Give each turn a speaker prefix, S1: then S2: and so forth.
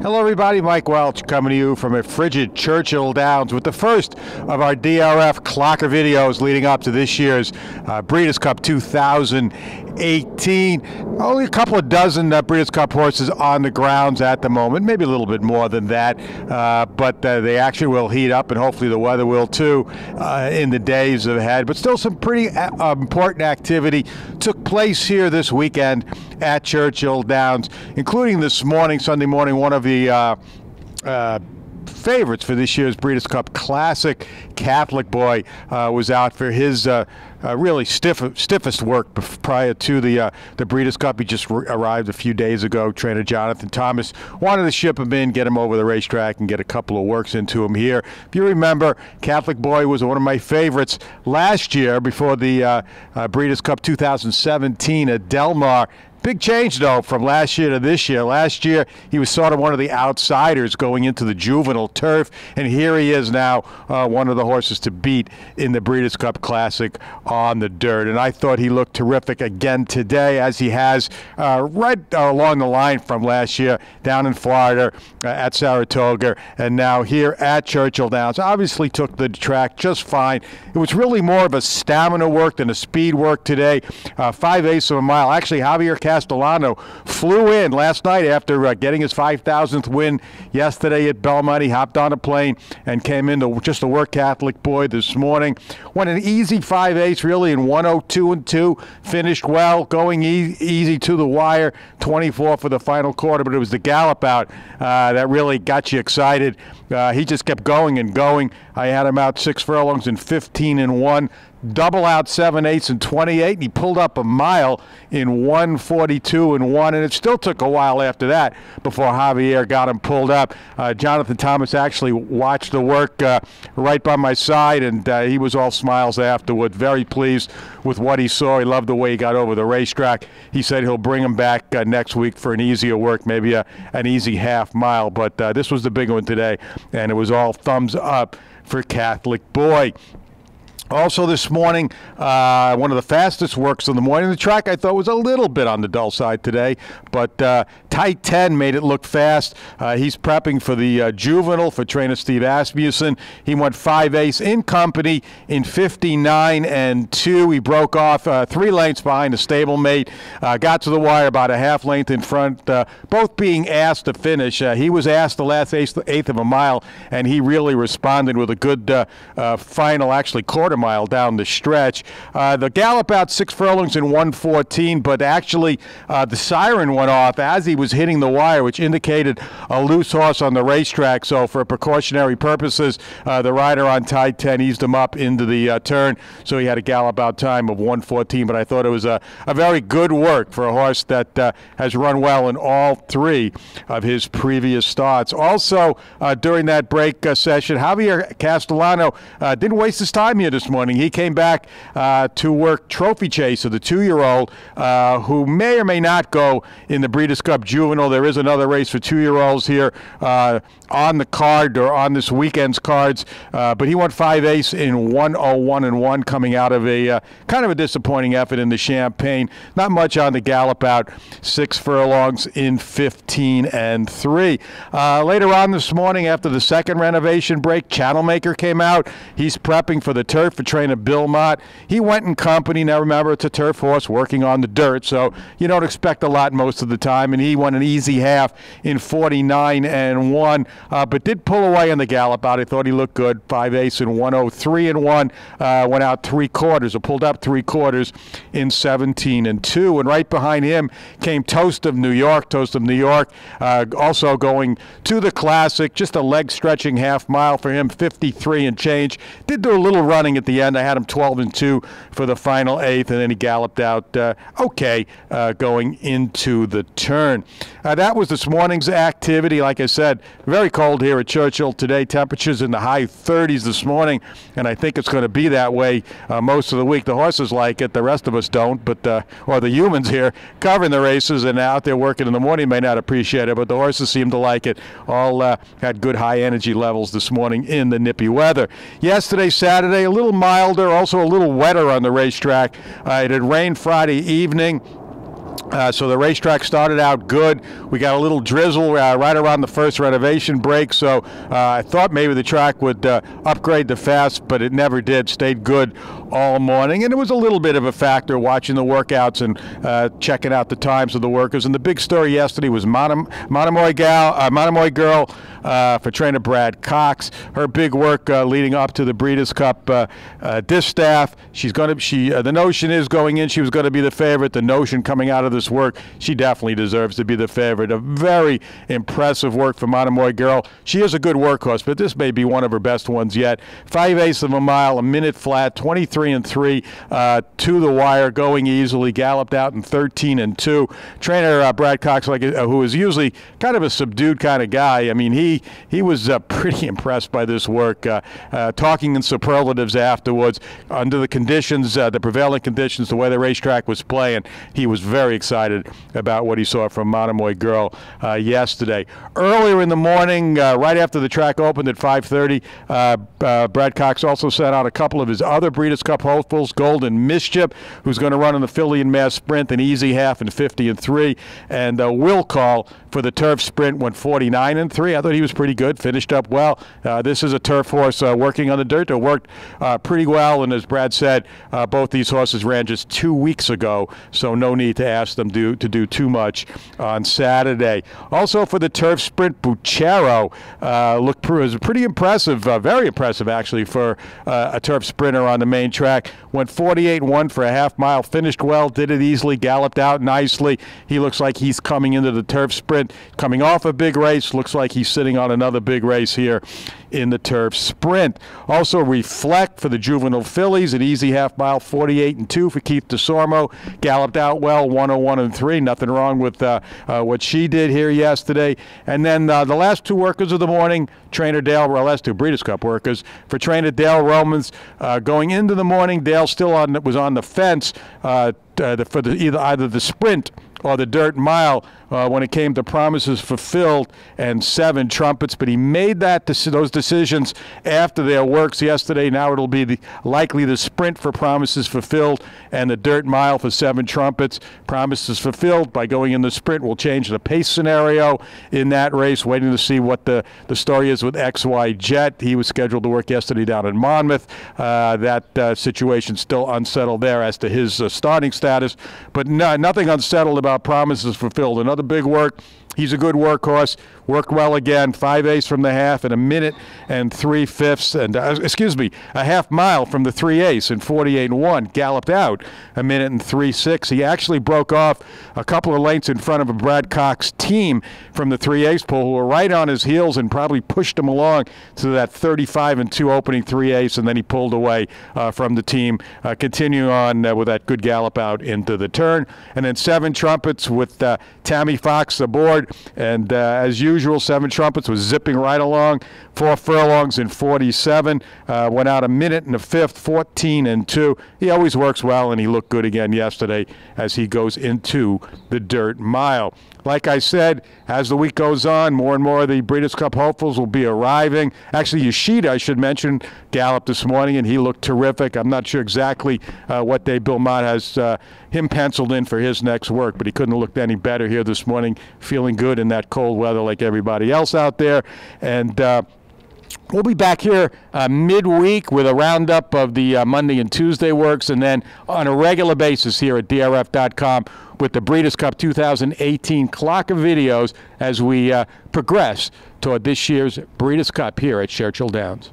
S1: Hello everybody, Mike Welsch coming to you from a frigid Churchill Downs with the first of our DRF Clocker videos leading up to this year's Breeders' Cup 2018. Only a couple of dozen Breeders' Cup horses on the grounds at the moment, maybe a little bit more than that, but the action will heat up and hopefully the weather will too in the days ahead. But still some pretty important activity took place here this weekend at Churchill Downs, including this morning, Sunday morning, one of the favorites for this year's Breeders' Cup Classic, Catholic Boy, was out for his really stiffest work prior to the Breeders' Cup. He just arrived a few days ago. Trainer Jonathan Thomas wanted to ship him in, get him over the racetrack, and get a couple of works into him here. If you remember, Catholic Boy was one of my favorites last year before the Breeders' Cup 2017 at Del Mar. Big change, though, from last year to this year. Last year, he was sort of one of the outsiders going into the juvenile turf, and here he is now, one of the horses to beat in the Breeders' Cup Classic on the dirt. And I thought he looked terrific again today, as he has right along the line from last year down in Florida at Saratoga, and now here at Churchill Downs. Obviously took the track just fine. It was really more of a stamina work than a speed work today. 5/8 of a mile. Actually, Javier Castellano flew in last night after getting his 5,000th win yesterday at Belmont. He hopped on a plane and came in to just to work Catholic Boy this morning. Won an easy 5/8 really in 1:02 and 2. Finished well, going easy to the wire. 24 for the final quarter, but it was the gallop out that really got you excited. He just kept going and going. I had him out 6 furlongs in 15 and 1. Double out 7/8 and 28, and he pulled up a mile in 1:42 and 1, and it still took a while after that before Javier got him pulled up. Jonathan Thomas actually watched the work right by my side, and he was all smiles afterward. Very pleased with what he saw. He loved the way he got over the racetrack. He said he'll bring him back next week for an easier work, maybe an easy half mile, but this was the big one today, and it was all thumbs up for Catholic Boy. Also this morning, one of the fastest works of the morning. The track I thought was a little bit on the dull side today, but tight 10 made it look fast. He's prepping for the juvenile for trainer Steve Asmussen. He went 5/8 in company in 59 and 2. He broke off 3 lengths behind the stablemate, got to the wire about a half length in front, both being asked to finish. He was asked the last eighth of a mile, and he really responded with a good final, actually quarter mile down the stretch. The gallop out 6 furlongs in 1:14, but actually the siren went off as he was hitting the wire, which indicated a loose horse on the racetrack. So for precautionary purposes, the rider on tight 10 eased him up into the turn, so he had a gallop out time of 1:14. But I thought it was a very good work for a horse that has run well in all 3 of his previous starts. Also, during that break session, Javier Castellano didn't waste his time here this morning. He came back to work Trophy Chaser, the 2-year-old, who may or may not go in the Breeders' Cup Juvenile. There is another race for 2-year-olds here on the card, or on this weekend's cards, but he went 5/8 in 1:01 and 1, coming out of a kind of a disappointing effort in the Champagne. Not much on the gallop out, 6 furlongs in 15 and 3. Later on this morning, after the second renovation break, Channelmaker came out. He's prepping for the turf for trainer Bill Mott. He went in company. Now remember, it's a turf horse working on the dirt, so you don't expect a lot most of the time, and he won an easy half in 49 and 1, but did pull away on the gallop out. I thought he looked good. 5/8 in 1:03 and 1, went out 3 quarters, or pulled up 3 quarters in 17 and 2, and right behind him came Toast of New York. Toast of New York also going to the Classic, just a leg stretching half mile for him, 53 and change. Did do a little running at the end. I had him 12 and 2 for the final 8th, and then he galloped out okay going into the turn. That was this morning's activity. Like I said, very cold here at Churchill today. Temperatures in the high 30s this morning, and I think it's going to be that way most of the week. The horses like it. The rest of us don't, but or the humans here covering the races and out there working in the morning may not appreciate it, but the horses seem to like it. All had good high energy levels this morning in the nippy weather. Yesterday, Saturday, a little milder, also a little wetter on the racetrack. It had rained Friday evening. So the racetrack started out good. We got a little drizzle right around the first renovation break, so I thought maybe the track would upgrade the fast, but it never did. Stayed good all morning, and it was a little bit of a factor watching the workouts and checking out the times of the workers. And the big story yesterday was Monomoy Girl for trainer Brad Cox. Her big work leading up to the Breeders' Cup distaff. The notion is going in she was going to be the favorite. The notion coming out of this work, she definitely deserves to be the favorite. A very impressive work for Monomoy Girl. She is a good workhorse, but this may be one of her best ones yet. 5/8 of a mile, a minute flat, 23-3 to the wire, going easily. Galloped out in 13-2. Trainer Brad Cox, who is usually kind of a subdued kind of guy, I mean, he was pretty impressed by this work, talking in superlatives afterwards. Under the conditions, the prevailing conditions, the way the racetrack was playing, he was very excited about what he saw from Monomoy Girl yesterday. Earlier in the morning, right after the track opened at 5:30, Brad Cox also sent out a couple of his other Breeders' Cup hopefuls. Golden Mischief, who's going to run in the Filly and Mass Sprint, an easy half in 50-3, and Will Call for the Turf Sprint went 49-3. I thought he was pretty good, finished up well. This is a turf horse working on the dirt. It worked pretty well, and as Brad said, both these horses ran just 2 weeks ago, so no need to ask them to do too much on Saturday. Also for the Turf Sprint, Buchero was pretty impressive, very impressive actually for a turf sprinter on the main track. Went 48-1 for a half mile, finished well, did it easily, galloped out nicely. He looks like he's coming into the Turf Sprint, coming off a big race, looks like he's sitting on another big race here in the Turf Sprint. Also Reflect for the juvenile fillies, an easy half mile, 48-2 for Keith DeSormo. Galloped out well, 101-3. Nothing wrong with what she did here yesterday. And then the last two workers of the morning, trainer Dale, well, last two Breeders' Cup workers for trainer Dale Romans. Going into the morning, Dale still was on the fence for either the sprint or the dirt mile when it came to Promises Fulfilled and Seven Trumpets, but he made those decisions after their works yesterday. Now it'll be likely the sprint for Promises Fulfilled and the dirt mile for Seven Trumpets. Promises Fulfilled, by going in the sprint, will change the pace scenario in that race. Waiting to see what the story is with XY Jet. He was scheduled to work yesterday down in Monmouth. That situation still unsettled there as to his starting status, but nothing unsettled about Promises Fulfilled. Another big work. He's a good workhorse. Worked well again. 5/8 from the half in a minute and 3/5, and a half mile from the 3/8 in 48-1. Galloped out a minute and 3/6. He actually broke off a couple of lengths in front of a Brad Cox team from the 3/8 pole, who were right on his heels and probably pushed him along to that 35-2 opening 3/8, and then he pulled away from the team. Continuing on with that good gallop out into the turn, and then Seven Trumpets with Tammy Fox aboard, and as usual, Seven Trumpets was zipping right along. 4 furlongs in 47. Went out a minute and a fifth, 14-2. He always works well, and he looked good again yesterday as he goes into the dirt mile. Like I said, as the week goes on, more and more of the Breeders' Cup hopefuls will be arriving. Actually, Yoshida, I should mention, galloped this morning, and he looked terrific. I'm not sure exactly what day Bill Mott has him penciled in for his next work, but he couldn't have looked any better here this morning, feeling good in that cold weather like everybody else out there. And we'll be back here midweek with a roundup of the Monday and Tuesday works, and then on a regular basis here at DRF.com with the Breeders' Cup 2018 clock of videos as we progress toward this year's Breeders' Cup here at Churchill Downs.